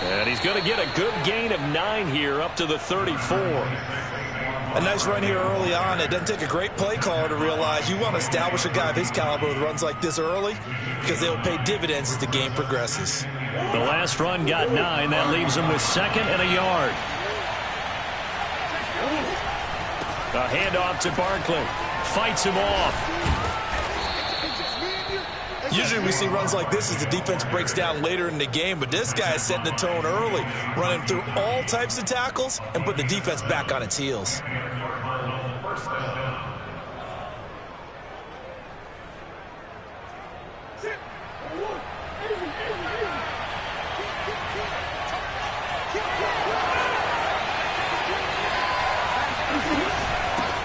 And he's going to get a good gain of 9 here up to the 34. A nice run here early on. It doesn't take a great play caller to realize you want to establish a guy of his caliber with runs like this early because they'll pay dividends as the game progresses. The last run got 9. That leaves him with 2nd and a yard. A handoff to Barkley. Fights him off. Usually we see runs like this as the defense breaks down later in the game, but this guy is setting the tone early, running through all types of tackles and put the defense back on its heels.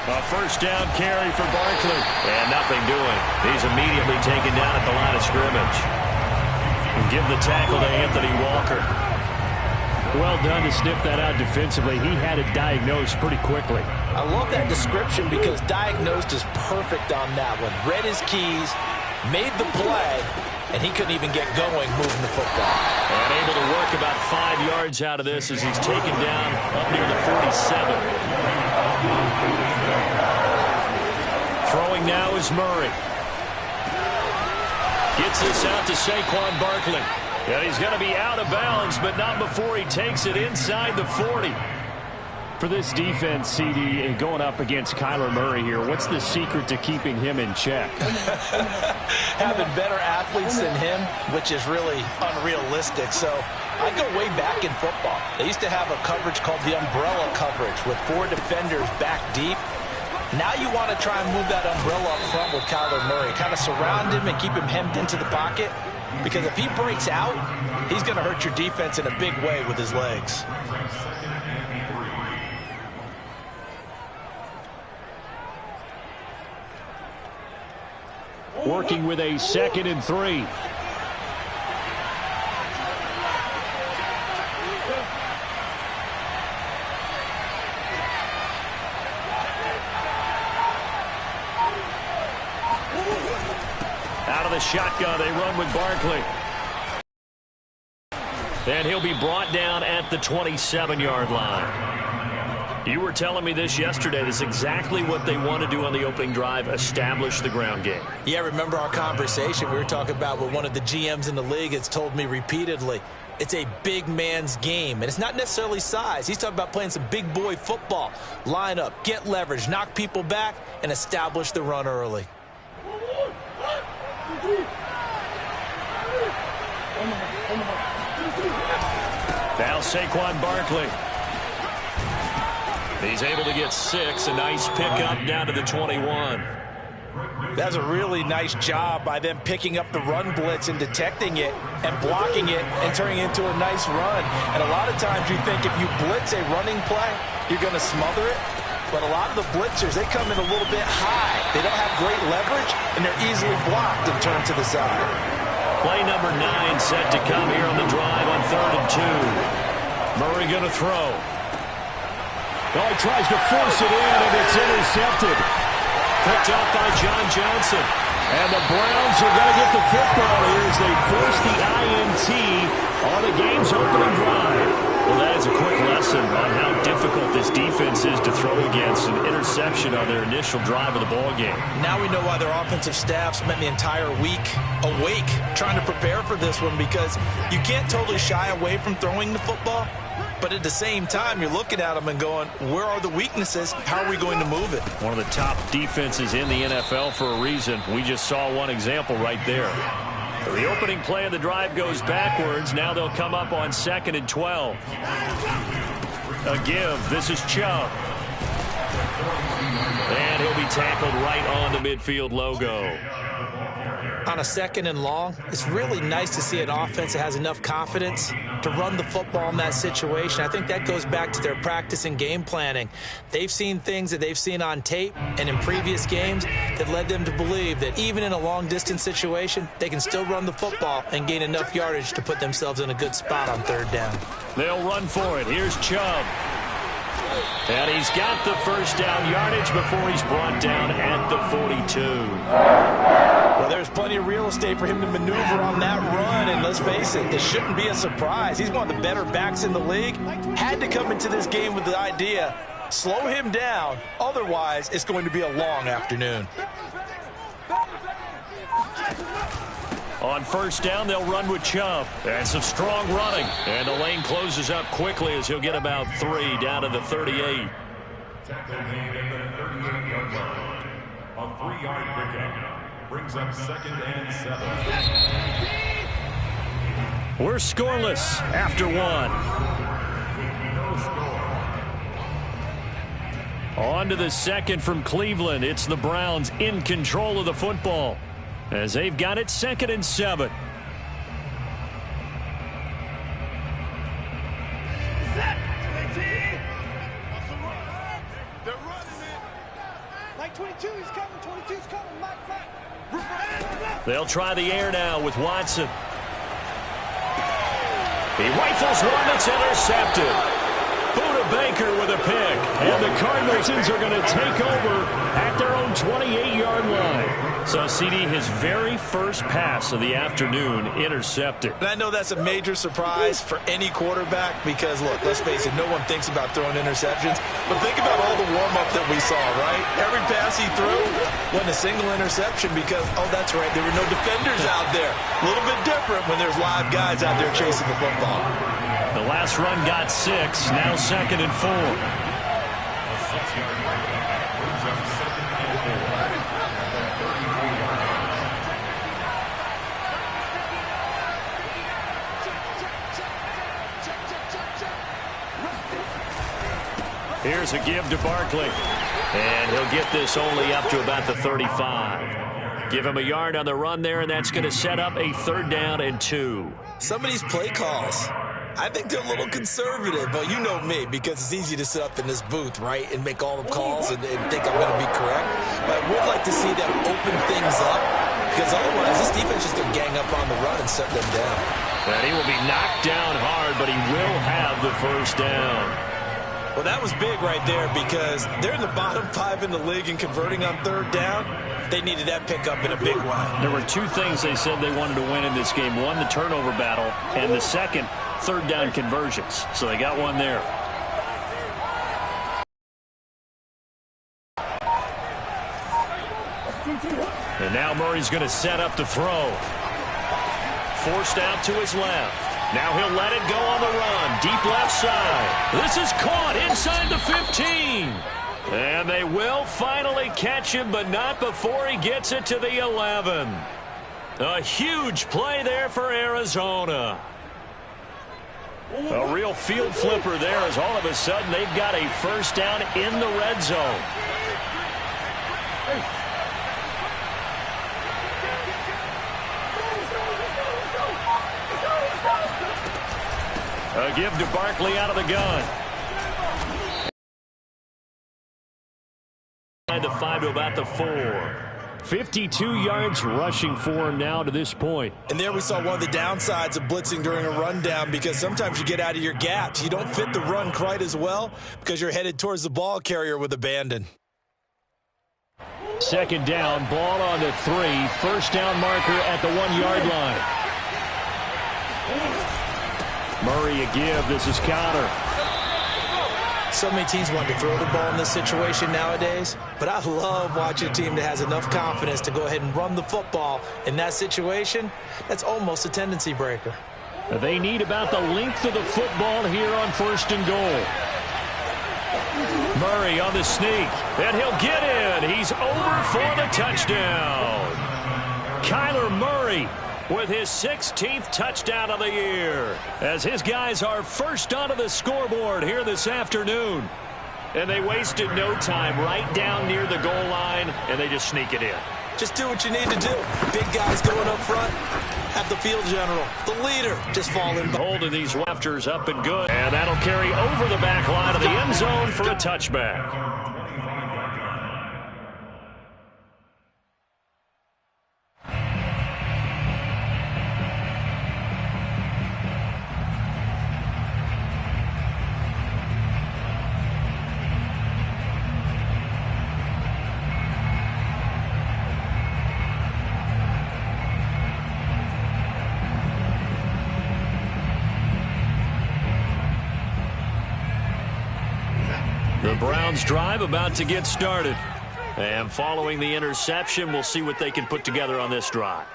A first down carry for Barkley. And nothing doing. He's immediately taken down at the line of scrimmage. And give the tackle to Anthony Walker. Well done to sniff that out defensively. He had it diagnosed pretty quickly. I love that description because diagnosed is perfect on that one. Read his keys, made the play, and he couldn't even get going moving the football. And able to work about 5 yards out of this as he's taken down up near the 47. Throwing now is Murray. Gets this out to Saquon Barkley. And he's going to be out of bounds, but not before he takes it inside the 40. For this defense, CD, and going up against Kyler Murray here, what's the secret to keeping him in check? Having better athletes than him, which is really unrealistic. So I go way back in football. They used to have a coverage called the umbrella coverage with 4 defenders back deep. Now you want to try and move that umbrella up front with Kyler Murray. Kind of surround him and keep him hemmed into the pocket. Because if he breaks out, he's going to hurt your defense in a big way with his legs. Working with a 2nd and 3. Out of the shotgun, they run with Barkley. And he'll be brought down at the 27-yard line. You were telling me this yesterday. This is exactly what they want to do on the opening drive, establish the ground game. Yeah, remember our conversation we were talking about with one of the GMs in the league has told me repeatedly, it's a big man's game. And it's not necessarily size. He's talking about playing some big boy football. Line up, get leverage, knock people back, and establish the run early. Now Saquon Barkley. He's able to get 6. A nice pickup down to the 21. That's a really nice job by them picking up the run blitz and detecting it and blocking it and turning it into a nice run. And a lot of times you think if you blitz a running play, you're going to smother it. But a lot of the blitzers, they come in a little bit high. They don't have great leverage, and they're easily blocked and turned to the side. Play number 9 set to come here on the drive on 3rd and 2. Murray going to throw. Oh, he tries to force it in, and it's intercepted. Picked up by John Johnson. And the Browns are going to get the football here as they force the INT on the game's opening drive. Well, that is a quick lesson on how difficult this defense is to throw against. An interception on their initial drive of the ball game. Now we know why their offensive staff spent the entire week awake trying to prepare for this one, because you can't totally shy away from throwing the football. But at the same time, you're looking at them and going, where are the weaknesses? How are we going to move it? One of the top defenses in the NFL for a reason. We just saw one example right there. The opening play of the drive goes backwards. Now they'll come up on 2nd and 12. A give. This is Chubb. And he'll be tackled right on the midfield logo. On a 2nd and long, it's really nice to see an offense that has enough confidence to run the football in that situation. I think that goes back to their practice and game planning. They've seen things that they've seen on tape and in previous games that led them to believe that even in a long-distance situation, they can still run the football and gain enough yardage to put themselves in a good spot on 3rd down. They'll run for it. Here's Chubb. And he's got the first down yardage before he's brought down at the 42. Well, there's plenty of real estate for him to maneuver on that run, and let's face it, it shouldn't be a surprise. He's one of the better backs in the league. Had to come into this game with the idea, slow him down, otherwise it's going to be a long afternoon. On first down, they'll run with Chubb. And some strong running. And the lane closes up quickly as he'll get about 3 down to the 38. Tackle made at the 38-yard line. A 3-yard pickup brings up 2nd and 7. We're scoreless after 1. No score. On to the second from Cleveland. It's the Browns in control of the football as they've got it 2nd and 7. They'll try the air now with Watson. He rifles one that's intercepted. Buda Baker with a pick. And the Cardinals are going to take over at their own 28-yard line. So, CD, his very first pass of the afternoon intercepted. And I know that's a major surprise for any quarterback because, look, let's face it, no one thinks about throwing interceptions. But think about all the warm-up that we saw, right? Every pass he threw wasn't a single interception because, oh, that's right, there were no defenders out there. A little bit different when there's live guys out there chasing the football. The last run got 6, now 2nd and 4. A 6-yard pickup brings up 2nd and 4. Here's a give to Barkley. And he'll get this only up to about the 35. Give him a yard on the run there, and that's going to set up a 3rd down and 2. Some of these play calls, I think they're a little conservative, but you know me, because it's easy to sit up in this booth, right, and make all the calls and think I'm going to be correct. But I would like to see them open things up, because otherwise this defense is going to gang up on the run and shut them down. And he will be knocked down hard, but he will have the 1st down. Well, that was big right there because they're in the bottom 5 in the league and converting on 3rd down. They needed that pickup in a big way. There were 2 things they said they wanted to win in this game. One, the turnover battle, and the second, 3rd down conversions. So they got one there. And now Murray's going to set up to throw. Forced out to his left. Now he'll let it go on the run. Deep left side. This is caught inside the 15. And they will finally catch him, but not before he gets it to the 11. A huge play there for Arizona. A real field flipper there as all of a sudden they've got a 1st down in the red zone. A give to Barkley out of the gun. The 5 to about the 4. 52 yards rushing for him now to this point. And there we saw one of the downsides of blitzing during a rundown because sometimes you get out of your gaps. You don't fit the run quite as well because you're headed towards the ball carrier with abandon. 2nd down, ball on the 3. 1st down marker at the 1-yard line. Murray a give. This is counter. So many teams want to throw the ball in this situation nowadays, but I love watching a team that has enough confidence to go ahead and run the football. In that situation, that's almost a tendency breaker. They need about the length of the football here on 1st and goal. Murray on the sneak, and he'll get in. He's over for the touchdown. Kyler Murray with his 16th touchdown of the year as his guys are first onto the scoreboard here this afternoon. And they wasted no time right down near the goal line, and they just sneak it in. Just do what you need to do. Big guys going up front. Have the field general, the leader, just fall in. Holding these rafters up and good. And that'll carry over the back line of the end zone for a touchback. Browns drive about to get started. And following the interception, we'll see what they can put together on this drive.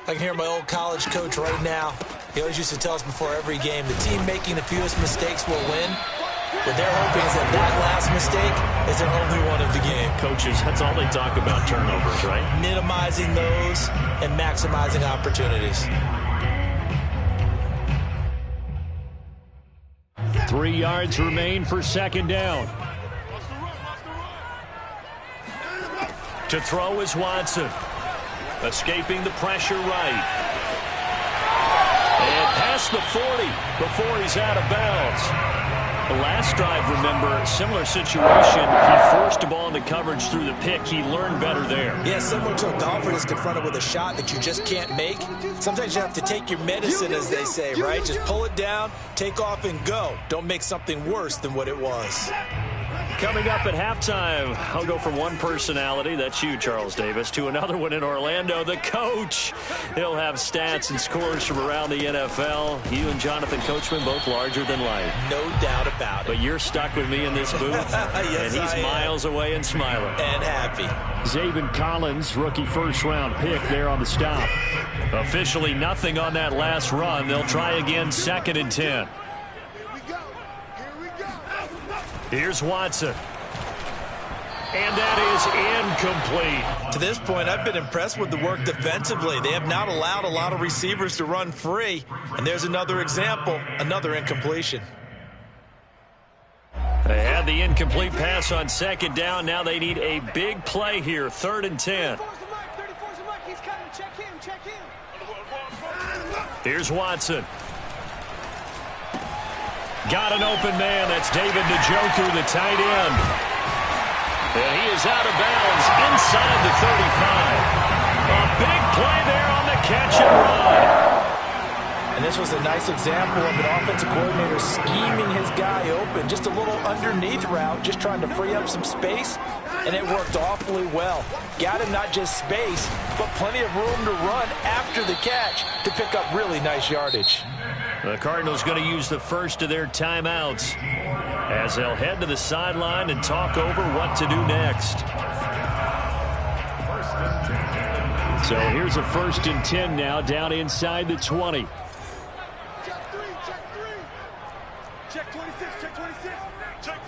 I can hear my old college coach right now. He always used to tell us before every game, the team making the fewest mistakes will win. What they're hoping is that last mistake is their only one of the game. Coaches, that's all they talk about, turnovers, right? Minimizing those and maximizing opportunities. 3 yards remain for second down. To throw is Watson. Escaping the pressure right. And past the 40 before he's out of bounds. The last drive, remember, similar situation. He forced a ball into coverage through the pick. He learned better there. Yeah, similar to a golfer that's confronted with a shot that you just can't make. Sometimes you have to take your medicine, as they say, right? Just pull it down, take off, and go. Don't make something worse than what it was. Coming up at halftime, I'll go from one personality, that's you, Charles Davis, to another one in Orlando, the coach. He'll have stats and scores from around the NFL. You and Jonathan Coachman, both larger than life. No doubt about it. But you're stuck with me in this booth, yes, and he's miles away and smiling. And happy. Zaven Collins, rookie first-round pick there on the stop. Officially nothing on that last run. They'll try again, 2nd and 10. Here's Watson. And that is incomplete. To this point, I've been impressed with the work defensively. They have not allowed a lot of receivers to run free. And there's another example, another incompletion. They had the incomplete pass on 2nd down. Now they need a big play here, 3rd and 10. Here's Watson. Got an open man. That's David Njoku, the tight end. And he is out of bounds inside the 35. A big play there on the catch and run. And this was a nice example of an offensive coordinator scheming his guy open. Just a little underneath route, just trying to free up some space. And it worked awfully well. Got him not just space, but plenty of room to run after the catch to pick up really nice yardage. The Cardinals going to use the first of their timeouts as they'll head to the sideline and talk over what to do next. So here's a 1st and 10 now, down inside the 20. Check 3, check 3. Check 26, check 26. Check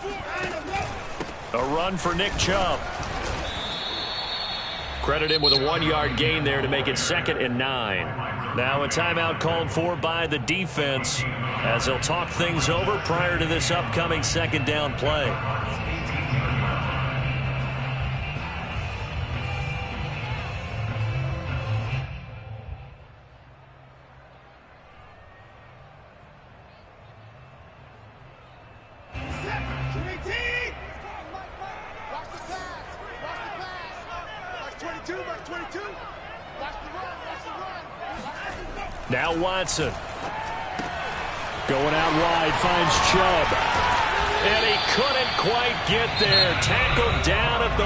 4. A run for Nick Chubb. Credit him with a 1-yard gain there to make it 2nd and 9. Now a timeout called for by the defense as they'll talk things over prior to this upcoming 2nd down play. Now Watson. Going out wide, finds Chubb. And he couldn't quite get there. Tackled down at the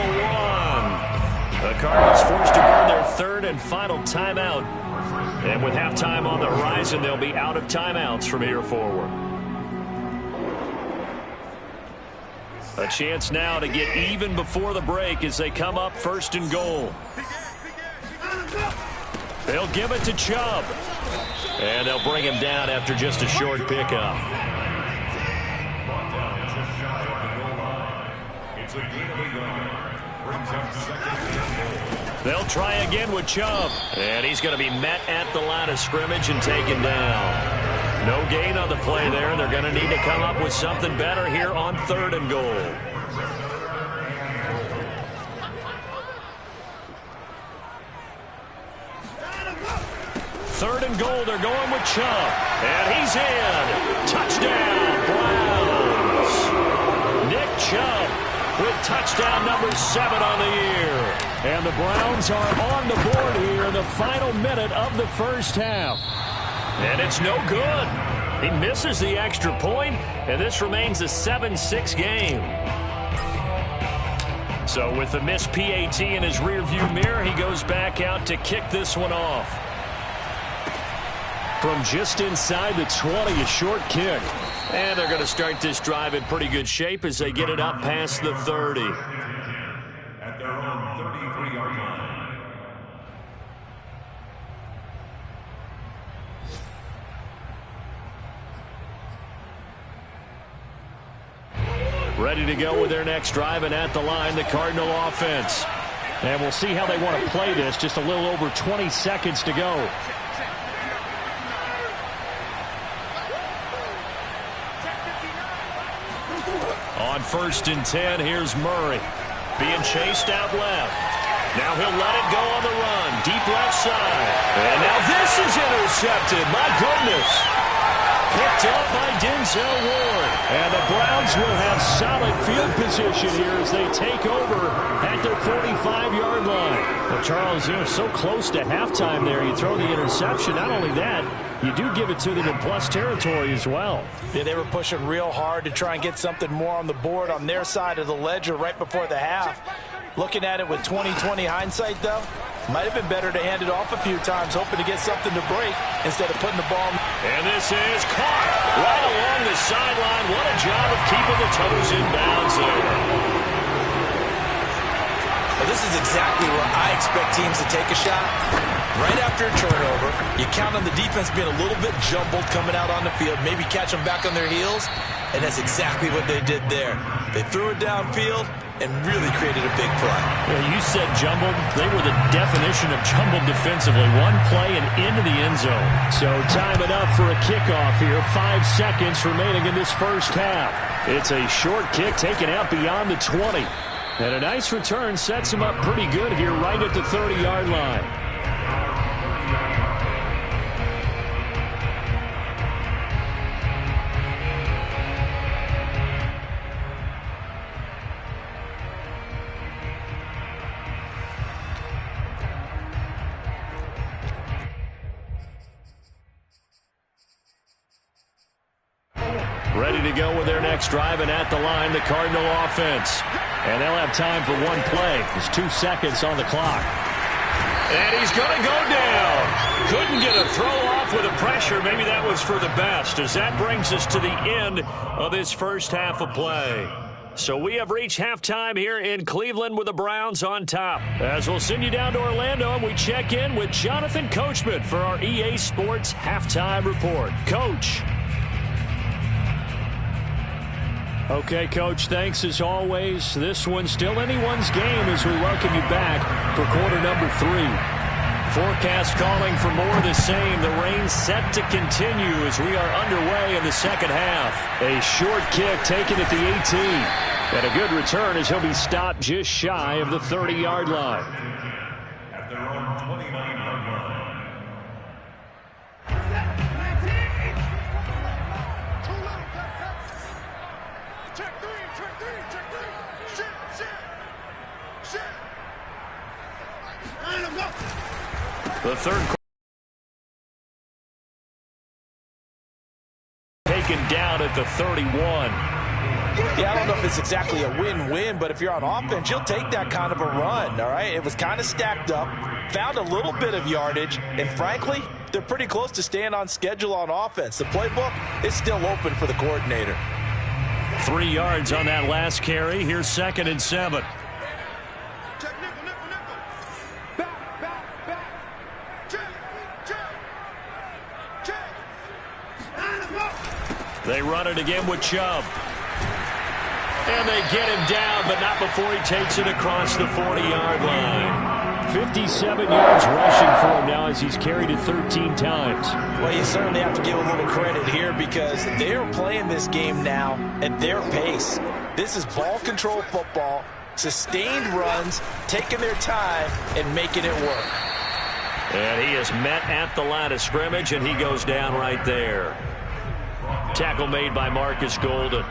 1. The Cardinals forced to burn their 3rd and final timeout. And with halftime on the horizon, they'll be out of timeouts from here forward. A chance now to get even before the break as they come up 1st and goal. They'll give it to Chubb. And they'll bring him down after just a short pickup. They'll try again with Chubb. And he's going to be met at the line of scrimmage and taken down. No gain on the play there. They're going to need to come up with something better here on 3rd and goal. 3rd and goal, they're going with Chubb. And he's in. Touchdown, Browns. Nick Chubb with touchdown number 7 on the year. And the Browns are on the board here in the final minute of the first half. And it's no good. He misses the extra point, and this remains a 7-6 game. So with the missed PAT in his rearview mirror, he goes back out to kick this one off. From just inside the 20, a short kick. And they're going to start this drive in pretty good shape as they get it up past the 30. At their own 33-yard line. Ready to go with their next drive, and at the line, the Cardinal offense. And we'll see how they want to play this. Just a little over 20 seconds to go. On 1st and 10, here's Murray. Being chased out left. Now he'll let it go on the run. Deep left side. And now this is intercepted. My goodness. Picked up by Denzel Ward. And the Browns will have solid field position here as they take over at their 45-yard line. Well, Charles, so close to halftime there. You throw the interception. Not only that, you do give it to them in plus territory as well. Yeah, they were pushing real hard to try and get something more on the board on their side of the ledger right before the half. Looking at it with 20/20 hindsight, though, might have been better to hand it off a few times, hoping to get something to break instead of putting the ball. And this is caught right along the sideline. What a job of keeping the toes in bounds there. Well, this is exactly where I expect teams to take a shot. Right after a turnover, you count on the defense being a little bit jumbled coming out on the field, maybe catch them back on their heels, and that's exactly what they did there. They threw it downfield and really created a big play. Yeah, you said jumbled. They were the definition of jumbled defensively. One play and into the end zone. So time enough for a kickoff here. 5 seconds remaining in this first half. It's a short kick taken out beyond the 20. And a nice return sets him up pretty good here right at the 30-yard line. Ready to go with their next drive, and at the line, the Cardinal offense. And they'll have time for one play. There's 2 seconds on the clock. And he's going to go down. Couldn't get a throw off with the pressure. Maybe that was for the best, as that brings us to the end of this first half of play. So we have reached halftime here in Cleveland with the Browns on top. As we'll send you down to Orlando, and we check in with Jonathan Coachman for our EA Sports Halftime Report. Coach. Okay, Coach, thanks as always. This one's still anyone's game as we welcome you back for quarter number 3. Forecast calling for more of the same. The rain set to continue as we are underway in the second half. A short kick taken at the 18. And a good return as he'll be stopped just shy of the 30-yard line. At their own 29-yard line. The third taken down at the 31. Yeah, I don't know if it's exactly a win-win, but if you're on offense, you'll take that kind of a run, all right? It was kind of stacked up, found a little bit of yardage, and frankly, they're pretty close to staying on schedule on offense. The playbook is still open for the coordinator. 3 yards on that last carry. Here's 2nd and 7. They run it again with Chubb. And they get him down, but not before he takes it across the 40-yard line. 57 yards rushing for him now as he's carried it 13 times. Well, you certainly have to give a little credit here because they are playing this game now at their pace. This is ball control football, sustained runs, taking their time and making it work. And he is met at the line of scrimmage, and he goes down right there. Tackle made by Marcus Golden.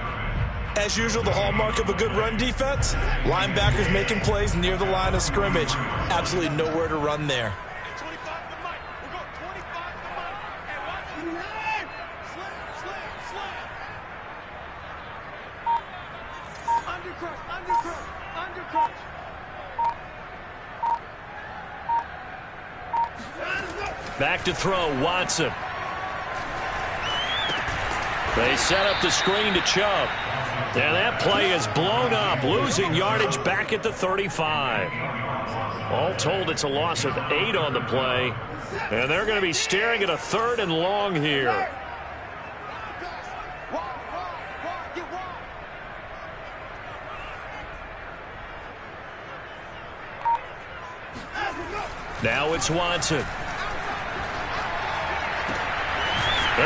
As usual, the hallmark of a good run defense, linebackers making plays near the line of scrimmage. Absolutely nowhere to run there. 25 to the mic. We're going 25 to the mic. And watch it. Slam. Undercrush. Back to throw, Watson. They set up the screen to Chubb. And that play is blown up, losing yardage back at the 35. All told, it's a loss of 8 on the play. And they're going to be staring at a 3rd and long here. Now it's Watson.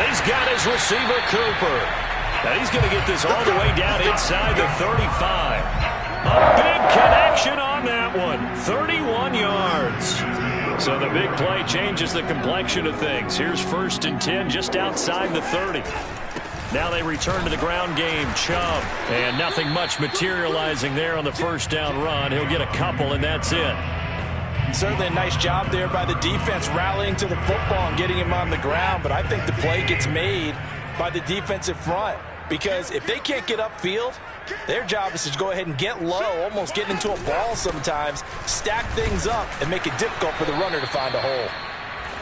He's got his receiver, Cooper. And he's going to get this all the way down inside the 35. A big connection on that one. 31 yards. So the big play changes the complexion of things. Here's 1st and 10 just outside the 30. Now they return to the ground game. Chubb. And nothing much materializing there on the 1st down run. He'll get a couple, and that's it. Certainly a nice job there by the defense rallying to the football and getting him on the ground. But I think the play gets made by the defensive front. Because if they can't get upfield, their job is to go ahead and get low, almost get into a ball sometimes, stack things up, and make it difficult for the runner to find a hole.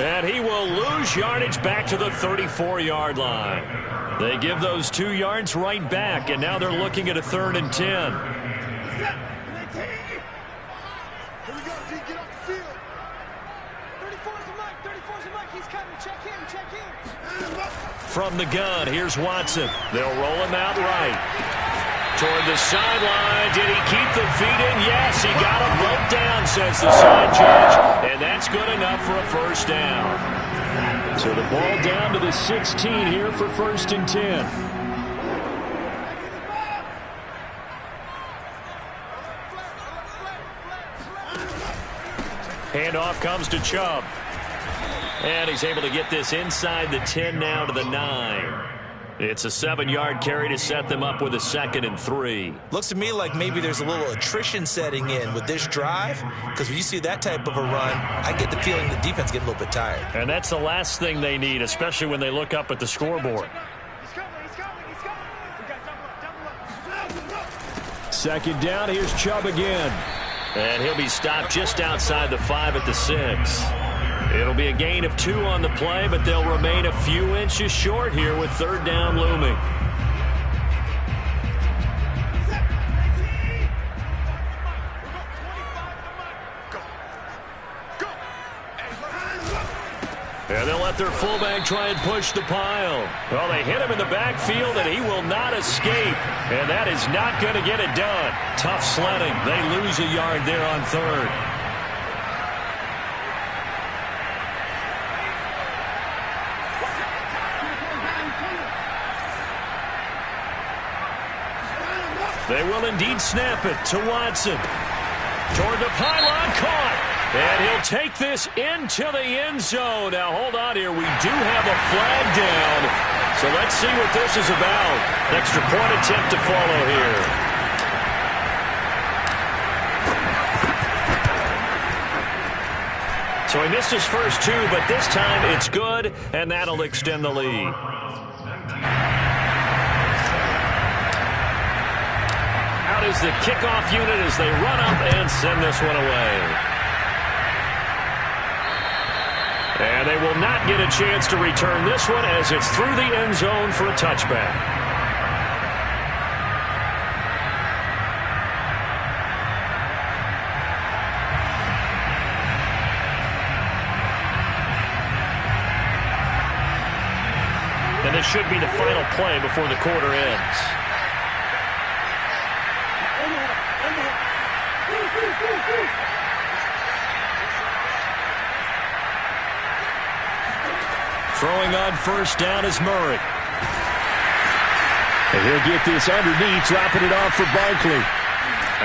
And he will lose yardage back to the 34-yard line. They give those 2 yards right back, and now they're looking at a 3rd and 10. Here we go, D. Get off the field. 34's the mic. 34's the mic. He's coming. Check him. Check him. From the gun, here's Watson. They'll roll him out right. Toward the sideline. Did he keep the feet in? Yes, he got them both down, says the side judge. And that's good enough for a 1st down. So the ball down to the 16 here for 1st and 10. Handoff comes to Chubb. And he's able to get this inside the 10 now to the 9. It's a 7-yard carry to set them up with a 2nd and 3. Looks to me like maybe there's a little attrition setting in with this drive, because when you see that type of a run, I get the feeling the defense getting a little bit tired. And that's the last thing they need, especially when they look up at the scoreboard. He's coming. He's coming. He's coming. We got double up. 2nd down, here's Chubb again. And he'll be stopped just outside the 5 at the 6. It'll be a gain of 2 on the play, but they'll remain a few inches short here with 3rd down looming. And they'll let their fullback try and push the pile. Well, they hit him in the backfield, and he will not escape. And that is not going to get it done. Tough sledding. They lose a yard there on 3rd. They will indeed snap it to Watson. Toward the pylon, caught. And he'll take this into the end zone. Now, hold on here. We do have a flag down. So let's see what this is about. Extra point attempt to follow here. So he missed his first 2, but this time it's good, and that'll extend the lead. Out is the kickoff unit as they run up and send this one away. And they will not get a chance to return this one as it's through the end zone for a touchback. And this should be the final play before the quarter ends. Throwing on 1st down is Murray. And he'll get this underneath, dropping it off for Barkley.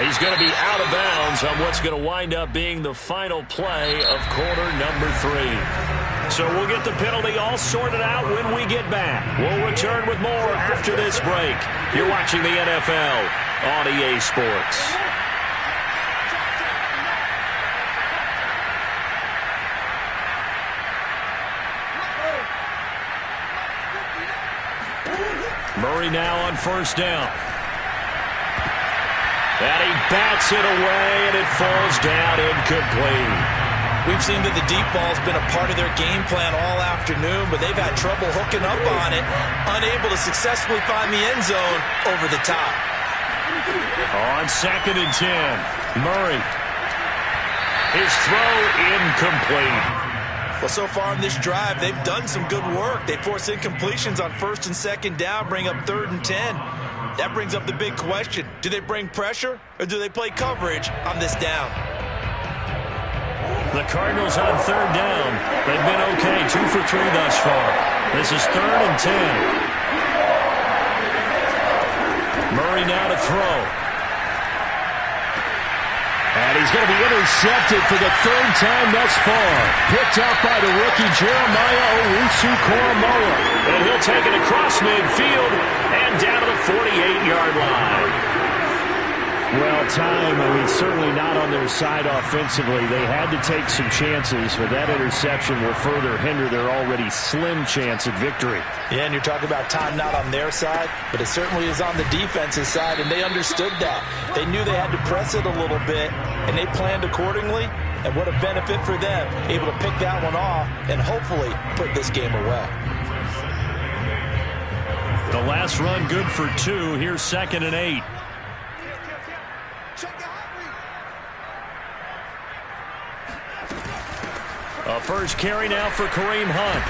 He's going to be out of bounds on what's going to wind up being the final play of quarter number 3. So we'll get the penalty all sorted out when we get back. We'll return with more after this break. You're watching the NFL on EA Sports. Murray now on 1st down. And he bats it away, and it falls down incomplete. We've seen that the deep ball's been a part of their game plan all afternoon, but they've had trouble hooking up on it, unable to successfully find the end zone over the top. On 2nd and 10, Murray. His throw incomplete. Well, so far in this drive, they've done some good work. They force incompletions on 1st and 2nd down, bring up 3rd and 10. That brings up the big question. Do they bring pressure or do they play coverage on this down? The Cardinals on 3rd down. They've been okay, 2 for 3 thus far. This is 3rd and 10. Murray now to throw. And he's going to be intercepted for the 3rd time thus far. Picked up by the rookie Jeremiah Owusu-Koramoah. And he'll take it across midfield and down to the 48-yard line. Well, time, certainly not on their side offensively. They had to take some chances, but that interception will further hinder their already slim chance at victory. Yeah, and you're talking about time not on their side, but it certainly is on the defense's side, and they understood that. They knew they had to press it a little bit, and they planned accordingly, and what a benefit for them, able to pick that one off and hopefully put this game away. The last run good for 2. Here's 2nd and 8. A first carry now for Kareem Hunt.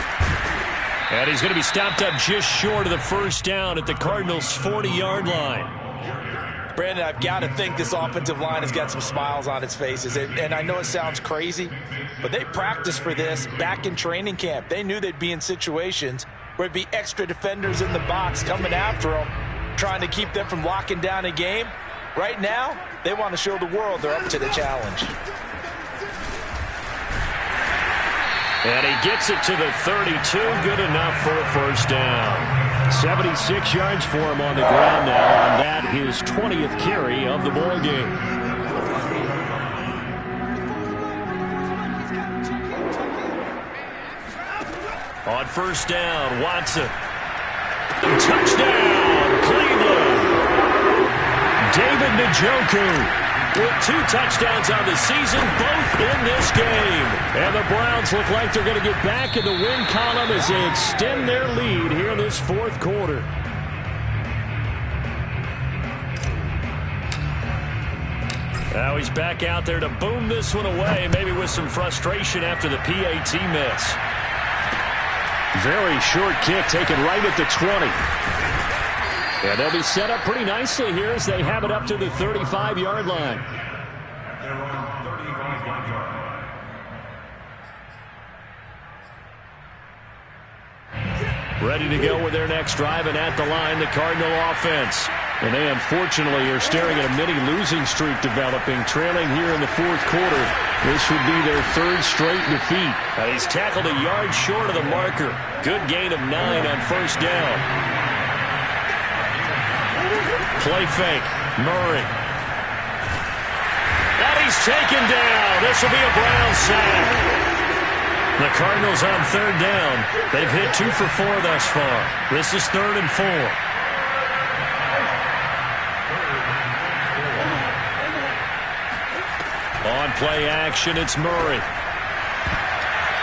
And he's going to be stopped up just short of the 1st down at the Cardinals' 40-yard line. Brandon, I've got to think this offensive line has got some smiles on its faces. And I know it sounds crazy, but they practiced for this back in training camp. They knew they'd be in situations where it'd be extra defenders in the box coming after them, trying to keep them from locking down a game. Right now, they want to show the world they're up to the challenge. And he gets it to the 32, good enough for a 1st down. 76 yards for him on the ground now, and that his 20th carry of the ball game. On 1st down, Watson. Touchdown, Cleveland. David Njoku with 2 touchdowns on the season, both in this game. And the Browns look like they're going to get back in the win column as they extend their lead here in this 4th quarter. Now he's back out there to boom this one away, maybe with some frustration after the PAT miss. Very short kick taken right at the 20. And they'll be set up pretty nicely here as they have it up to the 35-yard line. They're on 35-yard line. Ready to go with their next drive, and at the line, the Cardinal offense. And they unfortunately are staring at a mini-losing streak developing, trailing here in the 4th quarter. This would be their 3rd straight defeat. He's tackled a yard short of the marker. Good gain of 9 on 1st down. Play fake. Murray. And he's taken down. This will be a Brown sack. The Cardinals on 3rd down. They've hit 2 for 4 thus far. This is 3rd and 4. On play action, it's Murray.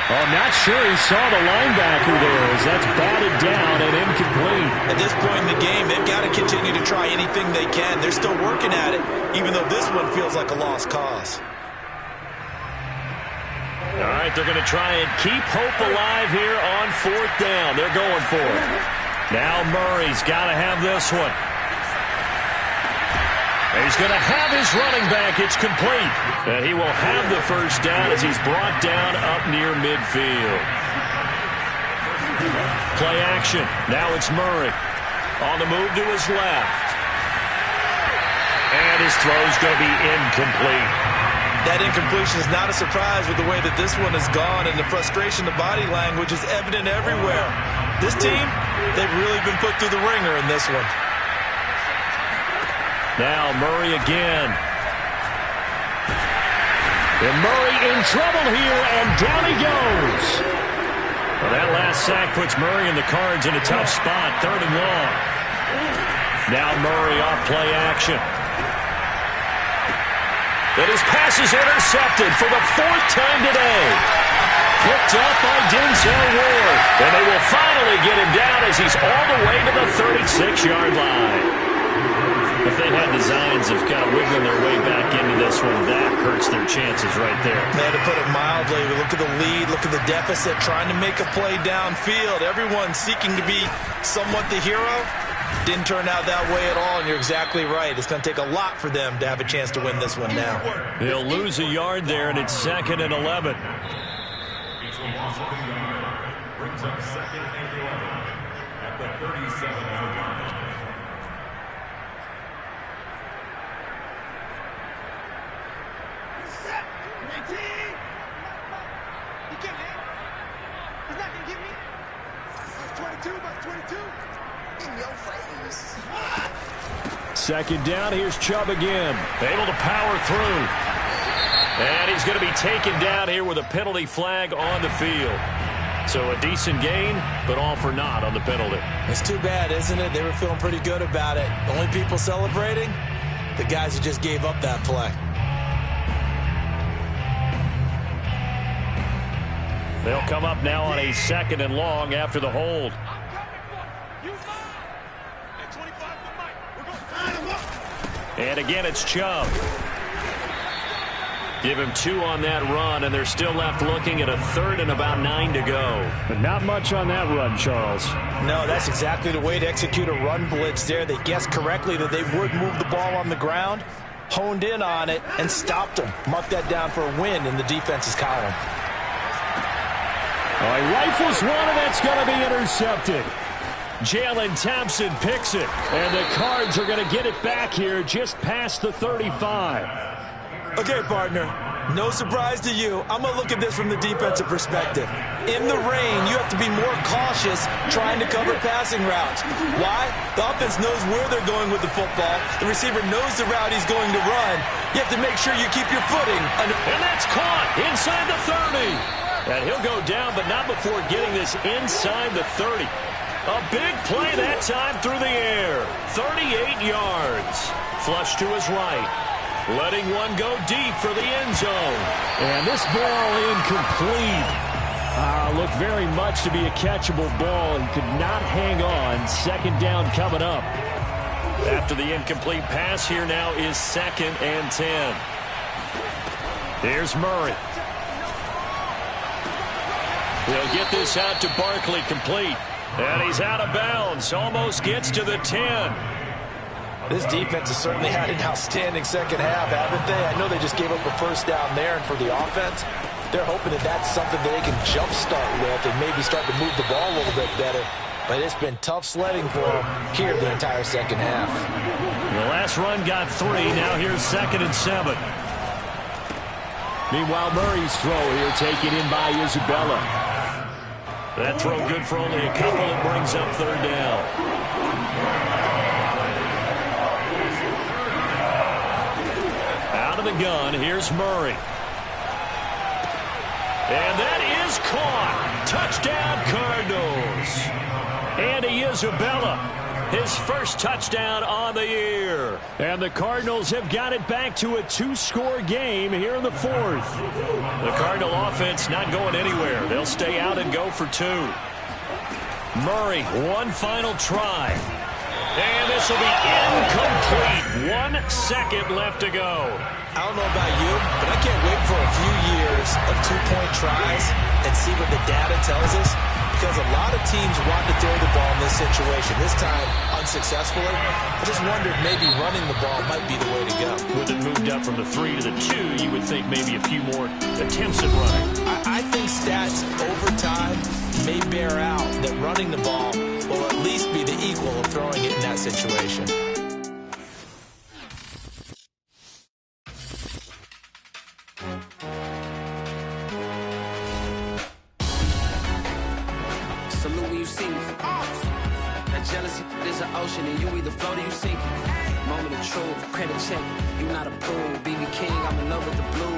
I'm not sure he saw the linebacker there as that's batted down and incomplete. At this point in the game, they've got to continue to try anything they can. They're still working at it, even though this one feels like a lost cause. All right, they're going to try and keep hope alive here on 4th down. They're going for it. Now Murray's got to have this one. He's going to have his running back. It's complete. And he will have the 1st down as he's brought down up near midfield. Play action. Now it's Murray. On the move to his left. And his throw's going to be incomplete. That incompletion is not a surprise with the way that this one has gone, and the frustration, the body language is evident everywhere. This team, they've really been put through the ringer in this one. Now Murray again. And Murray in trouble here, and down he goes. Well, that last sack puts Murray and the Cards in a tough spot, 3rd and long. Now Murray off play action. And his pass is intercepted for the 4th time today. picked up by Denzel Ward. And they will finally get him down as he's all the way to the 36-yard line. If they had designs of kind of wiggling their way back into this one, that hurts their chances right there. Man, to put it mildly, look at the lead, look at the deficit, trying to make a play downfield. Everyone seeking to be somewhat the hero. Didn't turn out that way at all, and you're exactly right. It's going to take a lot for them to have a chance to win this one now. They'll lose a yard there, and it's 2nd and 11. It's a loss of a yard. Brings up 2nd and 11 at the 37-yard line. You can't hit. He's not going to get me. That's 22, that's 22. In your face. 2nd down, here's Chubb again. Able to power through. And he's going to be taken down here with a penalty flag on the field. So a decent gain, but all for naught on the penalty. It's too bad, isn't it? They were feeling pretty good about it. The only people celebrating, the guys who just gave up that play. They'll come up now on a 2nd and long after the hold. I'm coming for you. You mine. At 25 for Mike. We're going to line him up. And again, it's Chubb. Give him 2 on that run, and they're still left looking at a 3rd and about 9 to go. But not much on that run, Charles. No, that's exactly the way to execute a run blitz there. They guessed correctly that they would move the ball on the ground, honed in on it, and stopped them. Mark that down for a win in the defense's column. Oh, he rifles one, and that's going to be intercepted. Jalen Thompson picks it, and the Cards are going to get it back here just past the 35. Okay, partner, no surprise to you. I'm going to look at this from the defensive perspective. In the rain, you have to be more cautious trying to cover passing routes. Why? The offense knows where they're going with the football. The receiver knows the route he's going to run. You have to make sure you keep your footing. And that's caught inside the 30. And he'll go down, but not before getting this inside the 30. A big play that time through the air. 38 yards. Flush to his right. Letting one go deep for the end zone. And this ball incomplete. Looked very much to be a catchable ball and could not hang on. 2nd down coming up. After the incomplete pass, here now is 2nd and 10. Here's Murray. They'll get this out to Barkley complete. And he's out of bounds. Almost gets to the 10. This defense has certainly had an outstanding second half, haven't they? I know they just gave up a 1st down there, and for the offense, they're hoping that that's something that they can jumpstart with and maybe start to move the ball a little bit better. But it's been tough sledding for them here the entire second half. The last run got 3. Now here's 2nd and 7. Meanwhile, Murray's throw here taken in by Isabella. That throw good for only a couple. It brings up 3rd down. Out of the gun, here's Murray. And that is caught. Touchdown, Cardinals. Andy Isabella, his 1st touchdown on the year. And the Cardinals have got it back to a 2-score game here in the 4th. The Cardinal offense not going anywhere. They'll stay out and go for 2. Murray, one final try. And this will be incomplete. 1 second left to go. I don't know about you, but I can't wait for a few years of 2-point tries and see what the data tells us. Because a lot of teams want to throw the ball in this situation. This time, unsuccessfully. I just wonder if maybe running the ball might be the way to go. With it moved up from the 3 to the 2, you would think maybe a few more attempts at running. I think stats over time may bear out that running the ball will at least be the equal of throwing it in that situation. Salute when you see me. That jealousy is an ocean, and you either float or you sink. Moment of truth, credit check. You not approved. BB King, I'm in love with the blue.